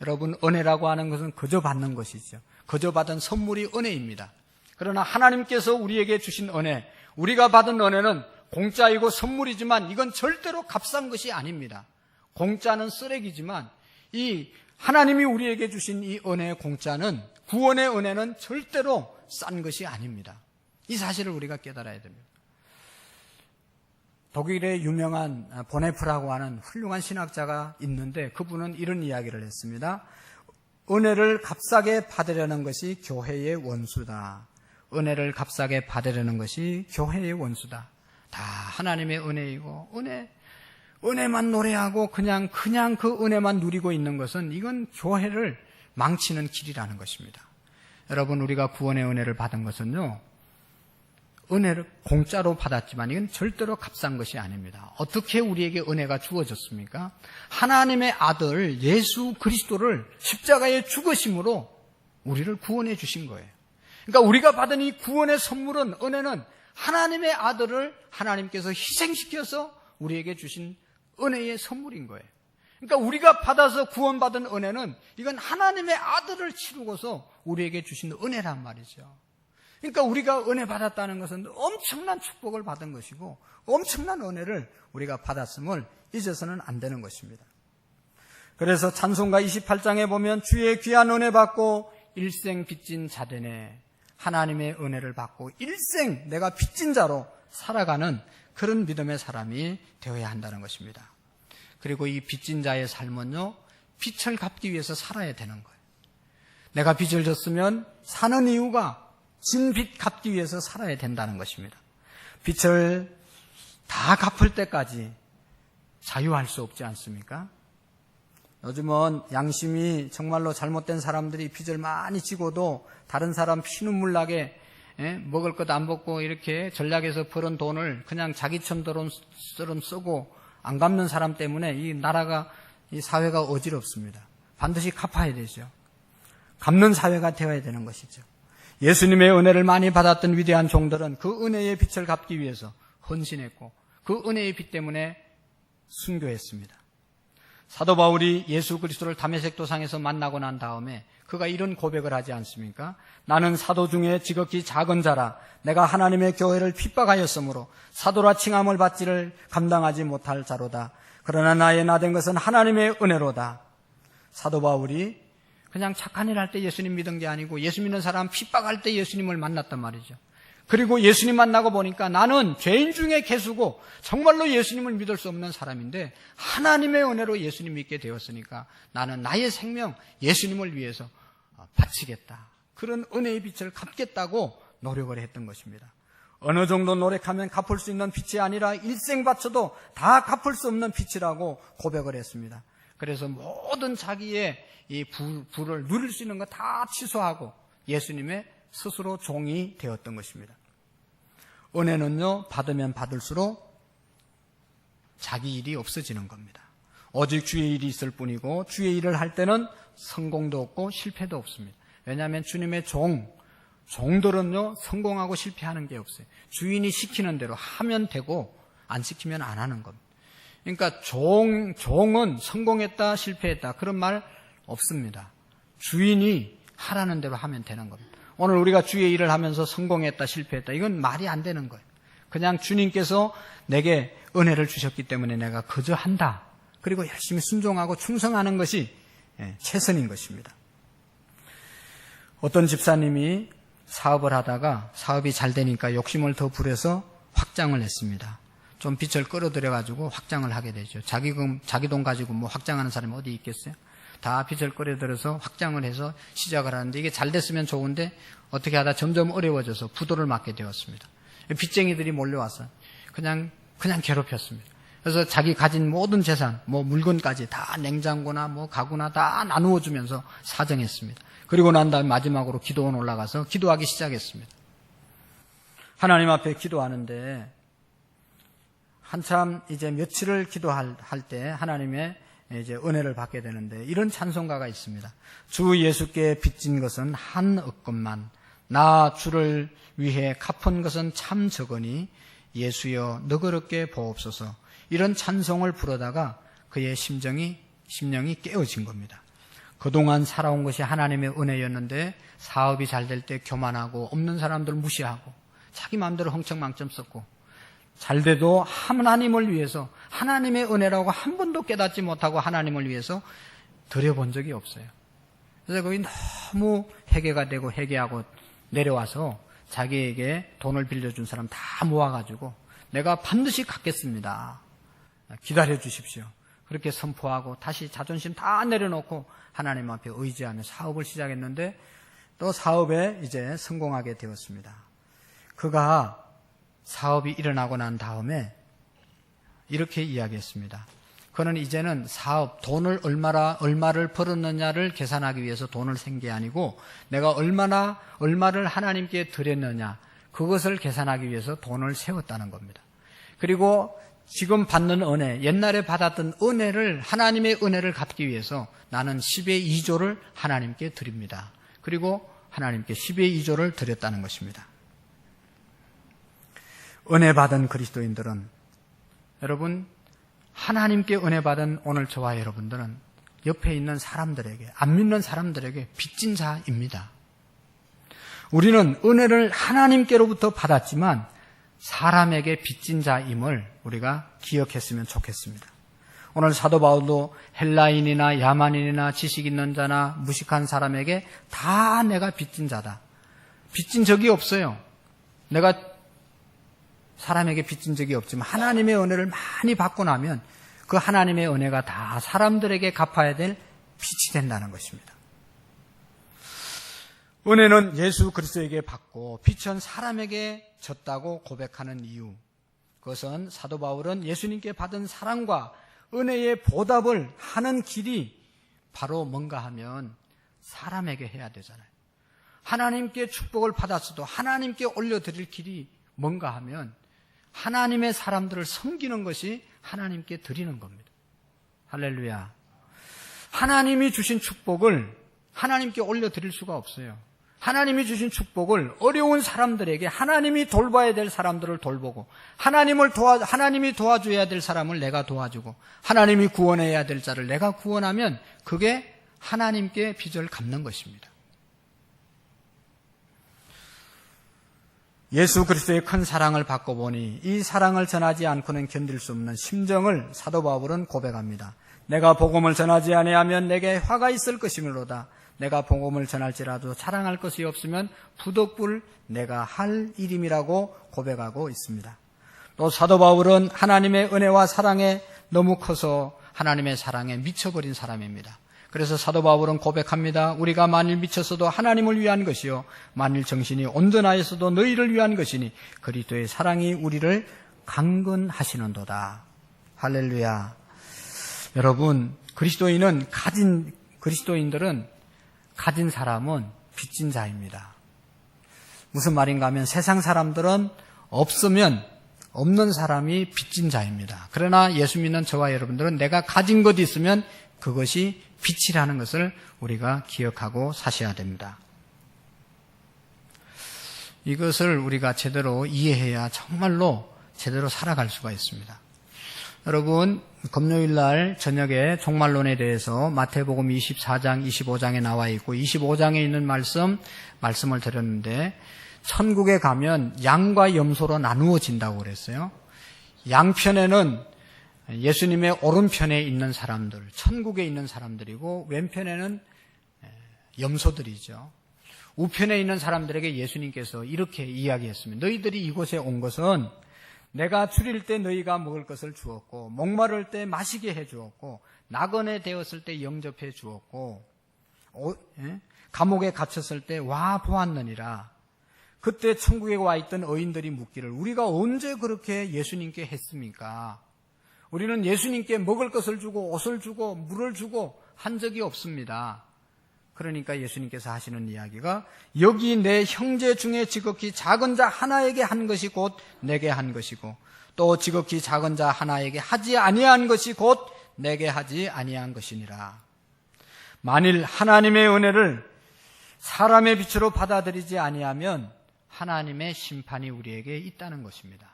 여러분, 은혜라고 하는 것은 그저 받는 것이죠. 그저 받은 선물이 은혜입니다. 그러나 하나님께서 우리에게 주신 은혜, 우리가 받은 은혜는 공짜이고 선물이지만 이건 절대로 값싼 것이 아닙니다. 공짜는 쓰레기지만 이 하나님이 우리에게 주신 이 은혜의 공짜는, 구원의 은혜는 절대로 싼 것이 아닙니다. 이 사실을 우리가 깨달아야 됩니다. 독일의 유명한 보네프라고 하는 훌륭한 신학자가 있는데 그분은 이런 이야기를 했습니다. 은혜를 값싸게 받으려는 것이 교회의 원수다. 은혜를 값싸게 받으려는 것이 교회의 원수다. 다 하나님의 은혜이고 은혜만 노래하고 그냥 그 은혜만 누리고 있는 것은 이건 교회를 망치는 길이라는 것입니다. 여러분, 우리가 구원의 은혜를 받은 것은요, 은혜를 공짜로 받았지만 이건 절대로 값싼 것이 아닙니다. 어떻게 우리에게 은혜가 주어졌습니까? 하나님의 아들 예수 그리스도를 십자가에 죽으심으로 우리를 구원해 주신 거예요. 그러니까 우리가 받은 이 구원의 선물은, 은혜는 하나님의 아들을 하나님께서 희생시켜서 우리에게 주신 은혜의 선물인 거예요. 그러니까 우리가 받아서 구원받은 은혜는 이건 하나님의 아들을 치르고서 우리에게 주신 은혜란 말이죠. 그러니까 우리가 은혜 받았다는 것은 엄청난 축복을 받은 것이고 엄청난 은혜를 우리가 받았음을 잊어서는 안 되는 것입니다. 그래서 찬송가 28장에 보면 주의 귀한 은혜 받고 일생 빚진 자 되네. 하나님의 은혜를 받고 일생 내가 빚진 자로 살아가는 그런 믿음의 사람이 되어야 한다는 것입니다. 그리고 이 빚진 자의 삶은요, 빚을 갚기 위해서 살아야 되는 거예요. 내가 빚을 졌으면 사는 이유가 진 빚 갚기 위해서 살아야 된다는 것입니다. 빚을 다 갚을 때까지 자유할 수 없지 않습니까? 요즘은 양심이 정말로 잘못된 사람들이 빚을 많이 지고도 다른 사람 피눈물 나게 먹을 것 안 먹고 이렇게 전략해서 벌은 돈을 그냥 자기처럼 쓰고 안 갚는 사람 때문에 이 나라가, 이 사회가 어지럽습니다. 반드시 갚아야 되죠. 갚는 사회가 되어야 되는 것이죠. 예수님의 은혜를 많이 받았던 위대한 종들은 그 은혜의 빚을 갚기 위해서 헌신했고 그 은혜의 빚 때문에 순교했습니다. 사도 바울이 예수 그리스도를 다메섹 도상에서 만나고 난 다음에 그가 이런 고백을 하지 않습니까? 나는 사도 중에 지극히 작은 자라 내가 하나님의 교회를 핍박하였으므로 사도라 칭함을 받지를 감당하지 못할 자로다. 그러나 나의 나된 것은 하나님의 은혜로다. 사도 바울이 그냥 착한 일 할 때 예수님 믿은 게 아니고 예수 믿는 사람 핍박할 때 예수님을 만났단 말이죠. 그리고 예수님 만나고 보니까 나는 죄인 중에 개수고 정말로 예수님을 믿을 수 없는 사람인데 하나님의 은혜로 예수님 믿게 되었으니까 나는 나의 생명 예수님을 위해서 바치겠다. 그런 은혜의 빚을 갚겠다고 노력을 했던 것입니다. 어느 정도 노력하면 갚을 수 있는 빚이 아니라 일생 바쳐도 다 갚을 수 없는 빚이라고 고백을 했습니다. 그래서 모든 자기의 이 부를 누릴 수 있는 거 다 취소하고 예수님의 스스로 종이 되었던 것입니다. 은혜는요, 받으면 받을수록 자기 일이 없어지는 겁니다. 오직 주의 일이 있을 뿐이고 주의 일을 할 때는 성공도 없고 실패도 없습니다. 왜냐하면 주님의 종들은요, 성공하고 실패하는 게 없어요. 주인이 시키는 대로 하면 되고 안 시키면 안 하는 겁니다. 그러니까 종은 성공했다 실패했다 그런 말 없습니다. 주인이 하라는 대로 하면 되는 겁니다. 오늘 우리가 주의 일을 하면서 성공했다 실패했다 이건 말이 안 되는 거예요. 그냥 주님께서 내게 은혜를 주셨기 때문에 내가 그저 한다. 그리고 열심히 순종하고 충성하는 것이 최선인 것입니다. 어떤 집사님이 사업을 하다가 사업이 잘 되니까 욕심을 더 부려서 확장을 했습니다. 좀 빚을 끌어들여가지고 확장을 하게 되죠. 자기 돈 가지고 뭐 확장하는 사람이 어디 있겠어요? 다 빚을 끌어들여서 확장을 해서 시작을 하는데 이게 잘 됐으면 좋은데 어떻게 하다 점점 어려워져서 부도를 맞게 되었습니다. 빚쟁이들이 몰려와서 그냥 괴롭혔습니다. 그래서 자기 가진 모든 재산, 물건까지 다 냉장고나 가구나 다 나누어 주면서 사정했습니다. 그리고 난 다음에 마지막으로 기도원 올라가서 기도하기 시작했습니다. 하나님 앞에 기도하는데 한참 이제 며칠을 기도할 때 하나님의 이제 은혜를 받게 되는데 이런 찬송가가 있습니다. 주 예수께 빚진 것은 한 억금만, 나 주를 위해 갚은 것은 참 적으니 예수여 너그럽게 보옵소서. 이런 찬송을 부르다가 그의 심령이 깨어진 겁니다. 그동안 살아온 것이 하나님의 은혜였는데 사업이 잘 될 때 교만하고 없는 사람들 무시하고 자기 마음대로 흥청망청 썼고 잘 돼도 하나님을 위해서 하나님의 은혜라고 한 번도 깨닫지 못하고 하나님을 위해서 드려본 적이 없어요. 그래서 거기 너무 회개가 되고 회개하고 내려와서 자기에게 돈을 빌려준 사람 다 모아가지고 내가 반드시 갚겠습니다. 기다려 주십시오. 그렇게 선포하고 다시 자존심 다 내려놓고 하나님 앞에 의지하며 사업을 시작했는데 또 사업에 이제 성공하게 되었습니다. 그가 사업이 일어나고 난 다음에 이렇게 이야기했습니다. 그는 이제는 사업, 돈을 얼마를 벌었느냐를 계산하기 위해서 돈을 센 게 아니고 내가 얼마를 하나님께 드렸느냐 그것을 계산하기 위해서 돈을 세웠다는 겁니다. 그리고 지금 받는 은혜, 옛날에 받았던 은혜를 하나님의 은혜를 갚기 위해서 나는 10의 2조를 하나님께 드립니다. 그리고 하나님께 10의 2조를 드렸다는 것입니다. 은혜 받은 그리스도인들은 여러분 하나님께 은혜 받은 오늘 저와 여러분들은 옆에 있는 사람들에게 안 믿는 사람들에게 빚진 자입니다. 우리는 은혜를 하나님께로부터 받았지만 사람에게 빚진 자임을 우리가 기억했으면 좋겠습니다. 오늘 사도 바울도 헬라인이나 야만인이나 지식 있는 자나 무식한 사람에게 다 내가 빚진 자다. 빚진 적이 없어요. 내가 사람에게 빚진 적이 없지만 하나님의 은혜를 많이 받고 나면 그 하나님의 은혜가 다 사람들에게 갚아야 될 빚이 된다는 것입니다. 은혜는 예수 그리스도에게 받고 빚은 사람에게 졌다고 고백하는 이유, 그것은 사도 바울은 예수님께 받은 사랑과 은혜의 보답을 하는 길이 바로 뭔가 하면 사람에게 해야 되잖아요. 하나님께 축복을 받았어도 하나님께 올려드릴 길이 뭔가 하면 하나님의 사람들을 섬기는 것이 하나님께 드리는 겁니다. 할렐루야. 하나님이 주신 축복을 하나님께 올려드릴 수가 없어요. 하나님이 주신 축복을 어려운 사람들에게 하나님이 돌봐야 될 사람들을 돌보고 하나님이 도와줘야 될 사람을 내가 도와주고 하나님이 구원해야 될 자를 내가 구원하면 그게 하나님께 빚을 갚는 것입니다. 예수 그리스도의 큰 사랑을 받고 보니 이 사랑을 전하지 않고는 견딜 수 없는 심정을 사도 바울은 고백합니다. 내가 복음을 전하지 아니하면 내게 화가 있을 것이므로다. 내가 복음을 전할지라도 자랑할 것이 없으면 부득불 내가 할 일임이라고 고백하고 있습니다. 또 사도 바울은 하나님의 은혜와 사랑에 너무 커서 하나님의 사랑에 미쳐버린 사람입니다. 그래서 사도 바울은 고백합니다. 우리가 만일 미쳤어도 하나님을 위한 것이요 만일 정신이 온전하였어도 너희를 위한 것이니 그리스도의 사랑이 우리를 강건하시는도다. 할렐루야. 여러분, 그리스도인들은 가진 사람은 빚진 자입니다. 무슨 말인가 하면 세상 사람들은 없으면 없는 사람이 빚진 자입니다. 그러나 예수 믿는 저와 여러분들은 내가 가진 것 있으면 그것이 빚이라는 것을 우리가 기억하고 사셔야 됩니다. 이것을 우리가 제대로 이해해야 정말로 제대로 살아갈 수가 있습니다. 여러분, 금요일날 저녁에 종말론에 대해서 마태복음 24장, 25장에 나와 있고 25장에 있는 말씀을 드렸는데 천국에 가면 양과 염소로 나누어진다고 그랬어요. 양편에는 예수님의 오른편에 있는 사람들, 천국에 있는 사람들이고 왼편에는 염소들이죠. 우편에 있는 사람들에게 예수님께서 이렇게 이야기했습니다. 너희들이 이곳에 온 것은 내가 줄일 때 너희가 먹을 것을 주었고 목마를 때 마시게 해주었고 나그네 되었을 때 영접해 주었고 감옥에 갇혔을 때 와 보았느니라. 그때 천국에 와 있던 의인들이 묻기를 우리가 언제 그렇게 예수님께 했습니까? 우리는 예수님께 먹을 것을 주고 옷을 주고 물을 주고 한 적이 없습니다. 그러니까 예수님께서 하시는 이야기가 여기 내 형제 중에 지극히 작은 자 하나에게 한 것이 곧 내게 한 것이고 또 지극히 작은 자 하나에게 하지 아니한 것이 곧 내게 하지 아니한 것이니라. 만일 하나님의 은혜를 사람의 빛으로 받아들이지 아니하면 하나님의 심판이 우리에게 있다는 것입니다.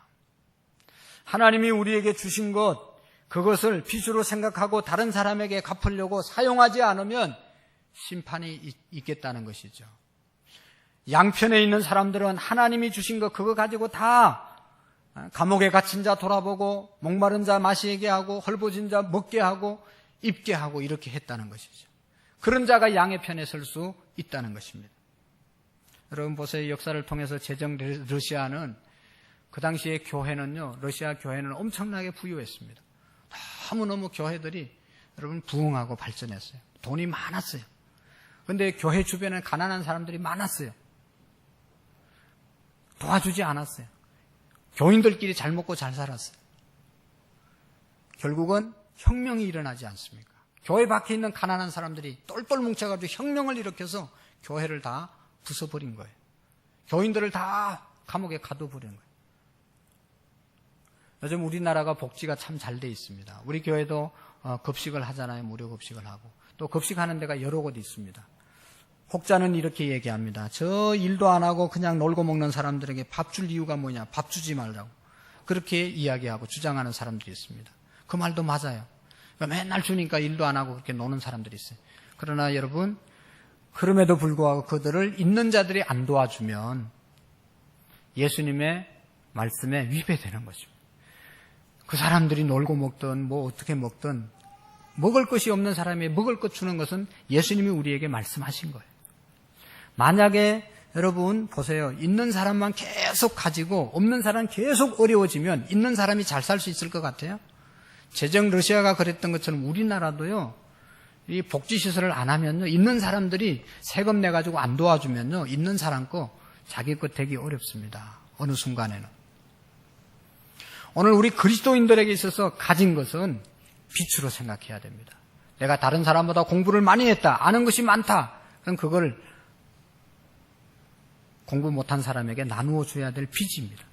하나님이 우리에게 주신 것, 그것을 빛으로 생각하고 다른 사람에게 갚으려고 사용하지 않으면 심판이 있겠다는 것이죠. 양편에 있는 사람들은 하나님이 주신 것 그거 가지고 다 감옥에 갇힌 자 돌아보고 목마른 자 마시게 하고 헐벗은 자 먹게 하고 입게 하고 이렇게 했다는 것이죠. 그런 자가 양의 편에 설 수 있다는 것입니다. 여러분 보세요. 역사를 통해서 제정 러시아는 그 당시에 교회는요, 러시아 교회는 엄청나게 부유했습니다. 너무너무 교회들이 여러분 부흥하고 발전했어요. 돈이 많았어요. 그런데 교회 주변에 가난한 사람들이 많았어요. 도와주지 않았어요. 교인들끼리 잘 먹고 잘 살았어요. 결국은 혁명이 일어나지 않습니까? 교회 밖에 있는 가난한 사람들이 똘똘 뭉쳐가지고 혁명을 일으켜서 교회를 다 부숴버린 거예요. 교인들을 다 감옥에 가둬버린 거예요. 요즘 우리나라가 복지가 참 잘 돼 있습니다. 우리 교회도 급식을 하잖아요. 무료 급식을 하고. 또 급식하는 데가 여러 곳 있습니다. 혹자는 이렇게 얘기합니다. 저 일도 안 하고 그냥 놀고 먹는 사람들에게 밥 줄 이유가 뭐냐. 밥 주지 말라고. 그렇게 이야기하고 주장하는 사람들이 있습니다. 그 말도 맞아요. 맨날 주니까 일도 안 하고 그렇게 노는 사람들이 있어요. 그러나 여러분, 그럼에도 불구하고 그들을 있는 자들이 안 도와주면 예수님의 말씀에 위배되는 것입니다. 그 사람들이 놀고 먹든 뭐 어떻게 먹든 먹을 것이 없는 사람이 먹을 것 주는 것은 예수님이 우리에게 말씀하신 거예요. 만약에 여러분 보세요. 있는 사람만 계속 가지고 없는 사람 계속 어려워지면 있는 사람이 잘 살 수 있을 것 같아요? 제정 러시아가 그랬던 것처럼 우리나라도요. 이 복지시설을 안 하면요. 있는 사람들이 세금 내가지고 안 도와주면요. 있는 사람 거 자기 것 되기 어렵습니다. 어느 순간에는. 오늘 우리 그리스도인들에게 있어서 가진 것은 빛으로 생각해야 됩니다. 내가 다른 사람보다 공부를 많이 했다. 아는 것이 많다. 그럼 그걸 공부 못한 사람에게 나누어 줘야 될 빚입니다.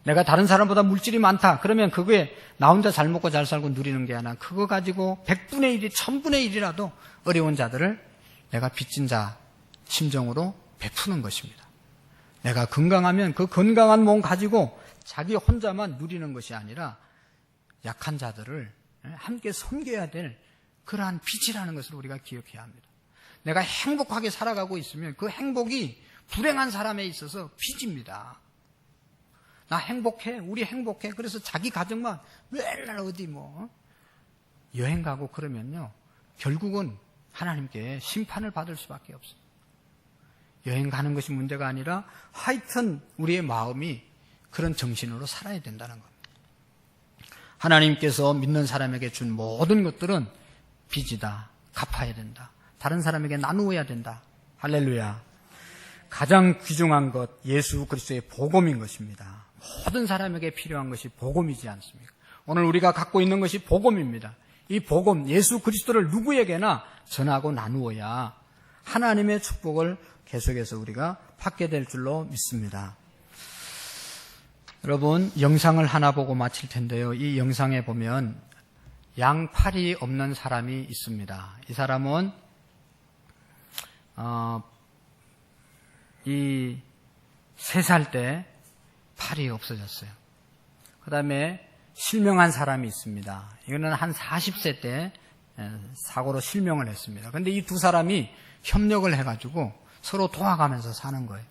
내가 다른 사람보다 물질이 많다. 그러면 그거에 나 혼자 잘 먹고 잘 살고 누리는 게 아니라 그거 가지고 100분의 1이 1000분의 1이라도 어려운 자들을 내가 빚진 자 심정으로 베푸는 것입니다. 내가 건강하면 그 건강한 몸 가지고 자기 혼자만 누리는 것이 아니라 약한 자들을 함께 섬겨야 될 그러한 빚이라는 것을 우리가 기억해야 합니다. 내가 행복하게 살아가고 있으면 그 행복이 불행한 사람에 있어서 빚입니다. 나 행복해, 우리 행복해. 그래서 자기 가정만 맨날 어디 여행 가고 그러면요. 결국은 하나님께 심판을 받을 수밖에 없어요. 여행 가는 것이 문제가 아니라 하여튼 우리의 마음이 그런 정신으로 살아야 된다는 겁니다. 하나님께서 믿는 사람에게 준 모든 것들은 빚이다. 갚아야 된다. 다른 사람에게 나누어야 된다. 할렐루야. 가장 귀중한 것 예수 그리스도의 복음인 것입니다. 모든 사람에게 필요한 것이 복음이지 않습니까? 오늘 우리가 갖고 있는 것이 복음입니다. 이 복음 예수 그리스도를 누구에게나 전하고 나누어야 하나님의 축복을 계속해서 우리가 받게 될 줄로 믿습니다. 여러분 영상을 하나 보고 마칠 텐데요. 이 영상에 보면 양팔이 없는 사람이 있습니다. 이 사람은 이 3살 때 팔이 없어졌어요. 그 다음에 실명한 사람이 있습니다. 이거는 한 40세 때 사고로 실명을 했습니다. 그런데 이 두 사람이 협력을 해가지고 서로 도와가면서 사는 거예요.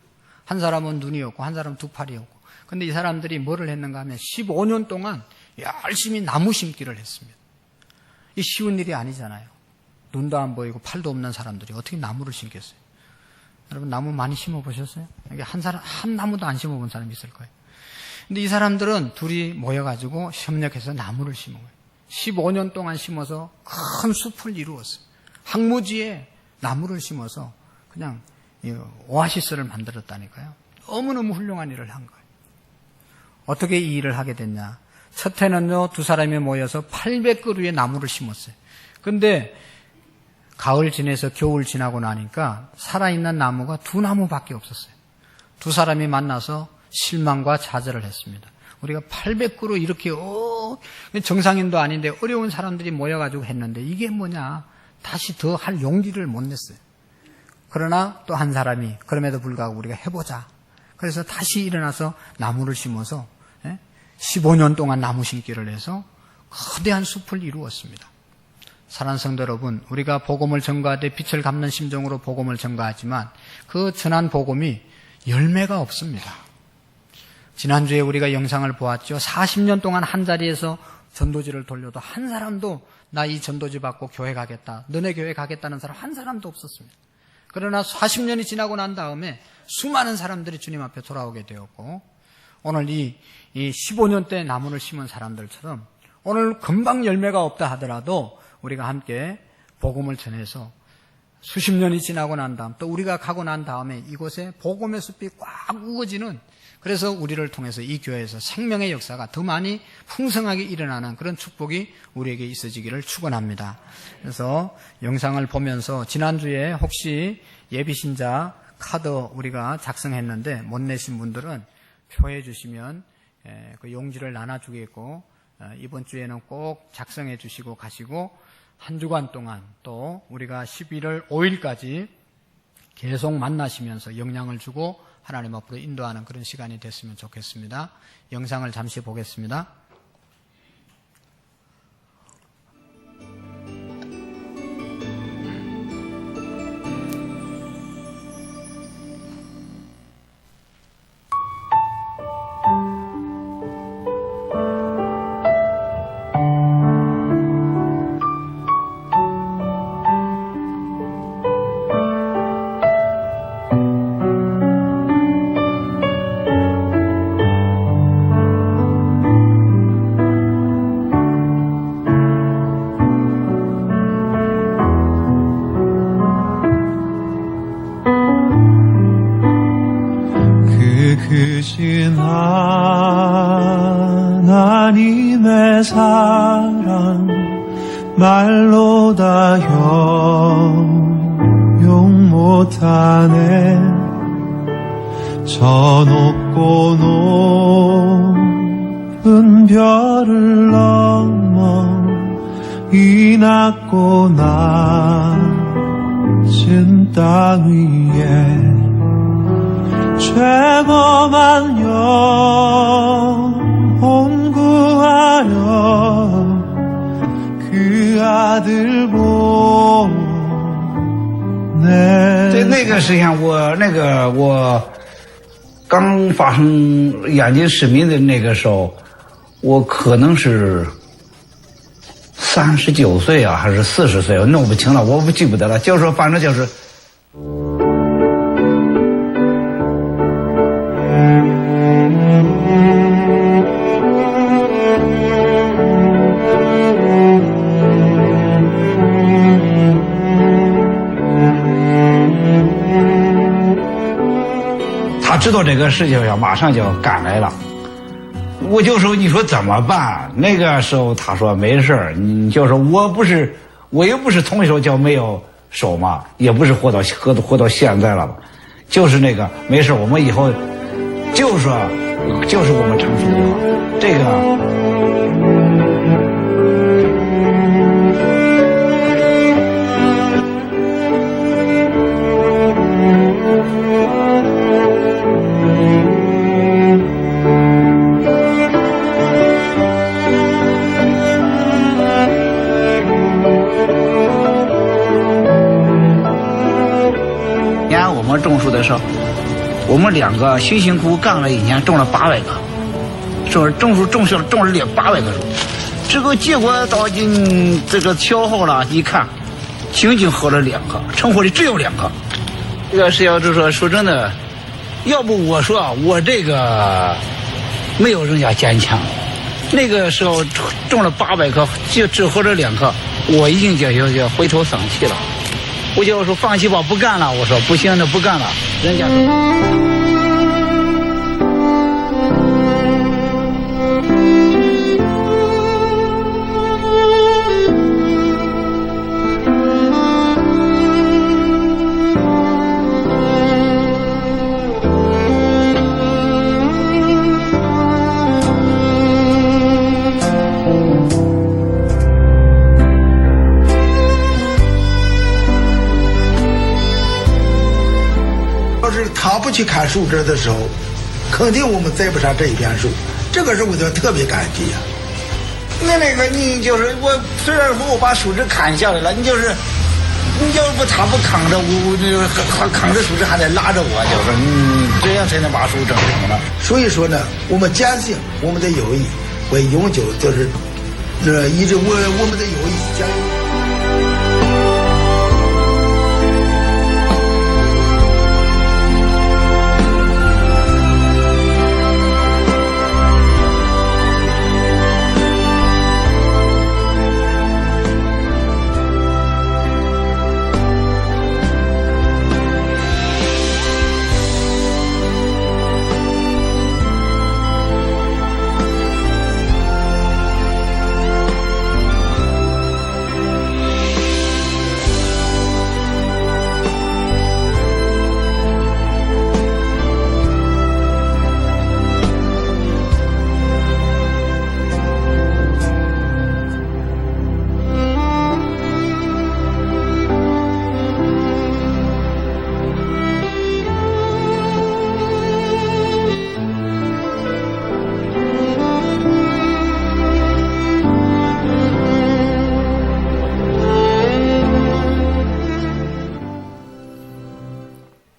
한 사람은 눈이 없고 한 사람은 두 팔이 없고. 그런데 이 사람들이 뭐를 했는가 하면 15년 동안 열심히 나무 심기를 했습니다. 이 쉬운 일이 아니잖아요. 눈도 안 보이고 팔도 없는 사람들이 어떻게 나무를 심겠어요? 여러분 나무 많이 심어보셨어요? 여기 한 나무도 안 심어본 사람이 있을 거예요. 근데 이 사람들은 둘이 모여가지고 협력해서 나무를 심은 거예요. 15년 동안 심어서 큰 숲을 이루었어요. 항무지에 나무를 심어서 그냥 오아시스를 만들었다니까요. 너무너무 훌륭한 일을 한 거예요. 어떻게 이 일을 하게 됐냐? 첫 해는요, 두 사람이 모여서 800그루의 나무를 심었어요. 근데 가을 지내서 겨울 지나고 나니까 살아있는 나무가 2나무밖에 없었어요. 두 사람이 만나서 실망과 좌절을 했습니다. 우리가 800그루 이렇게 정상인도 아닌데 어려운 사람들이 모여가지고 했는데 이게 뭐냐, 다시 더 할 용기를 못 냈어요. 그러나 또 한 사람이 그럼에도 불구하고 우리가 해보자. 그래서 다시 일어나서 나무를 심어서 15년 동안 나무 심기를 해서 거대한 숲을 이루었습니다. 사랑하는 성도 여러분, 우리가 복음을 전가하되 빛을 갚는 심정으로 복음을 전가하지만 그 전한 복음이 열매가 없습니다. 지난주에 우리가 영상을 보았죠. 40년 동안 한 자리에서 전도지를 돌려도 한 사람도 나 이 전도지 받고 교회 가겠다, 너네 교회 가겠다는 사람 한 사람도 없었습니다. 그러나 40년이 지나고 난 다음에 수많은 사람들이 주님 앞에 돌아오게 되었고, 오늘 이 15년대 나무를 심은 사람들처럼 오늘 금방 열매가 없다 하더라도 우리가 함께 복음을 전해서 수십 년이 지나고 난 다음, 또 우리가 가고 난 다음에 이곳에 복음의 숲이 꽉 우거지는, 그래서 우리를 통해서 이 교회에서 생명의 역사가 더 많이 풍성하게 일어나는 그런 축복이 우리에게 있어지기를 축원합니다. 그래서 영상을 보면서 지난주에 혹시 예비신자 카드 우리가 작성했는데 못 내신 분들은 표해 주시면 그 용지를 나눠주겠고, 이번 주에는 꼭 작성해 주시고 가시고, 한 주간 동안 또 우리가 11월 5일까지 계속 만나시면서 영향을 주고 하나님 앞으로 인도하는 그런 시간이 됐으면 좋겠습니다. 영상을 잠시 보겠습니다. 크신 하나님의 사랑 말로 다 형용 못하네. 저 높고 높은 별을 넘어 이 낮고 낮은 땅 위에 최고만 영혼 구하여 그 아들 보내. 对那个实际上我刚发生眼睛失明的那个时候，我可能是39岁啊，还是40岁，我弄不清了，我不记不得了。就是说，反正就是。他知道这个事情要马上就要赶来了，我就说你说怎么办？那个时候他说没事儿，你就说我又不是从小就没有手嘛，也不是活到现在了吧，就是那个没事，我们以后就是我们成熟就好，这个。我们种树的时候，我们两个辛辛苦苦干了1年，种了800个，种树种下了800个树，这个结果到今这个调好了，一看，仅仅合了2个，成活的只有2个。这个是要就是说真的，要不我说我这个没有人家坚强，那个时候种了800棵，就只合了2棵，我已经就回头丧气了。我就说放弃吧，不干了。我说不行，那不干了。人家说。他不去砍树枝的时候，肯定我们栽不上这一片树。这个是我就特别感激呀、那个你就是我，虽然说我把树枝砍下来了，你要不他不扛着我，还扛着树枝还得拉着我，就是这样才能把树整成了。所以说呢，我们坚信我们的友谊会永久，就是一直我们的友谊将。